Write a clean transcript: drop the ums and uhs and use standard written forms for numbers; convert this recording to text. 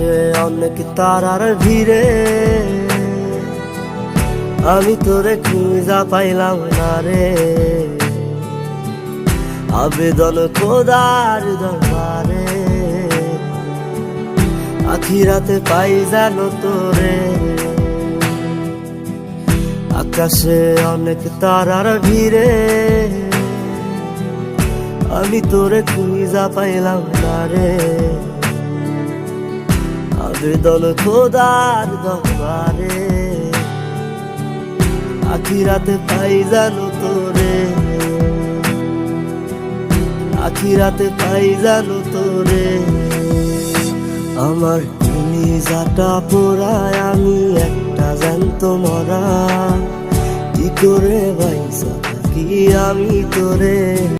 আকাশে অনেক তারার ভিড়ে আমি তোরে খুঁজা পাইলাম না রে। আবেদন খোদার দরবারে, আখিরাতে পাই জানো তোরে। আকাশে অনেক তারার ভিড়ে আমি তোরে খুঁজা পাইলাম না রে। আবেদন খোদার দরবারে, আখিরাতে পাই জানো তোরে। আখিরাতে পাই জানো তোরে। আমার যাটা পোড়ায় আমি একটা জ্যান্ত মরা, কি করে বাইসা থাকি আমি তোরে।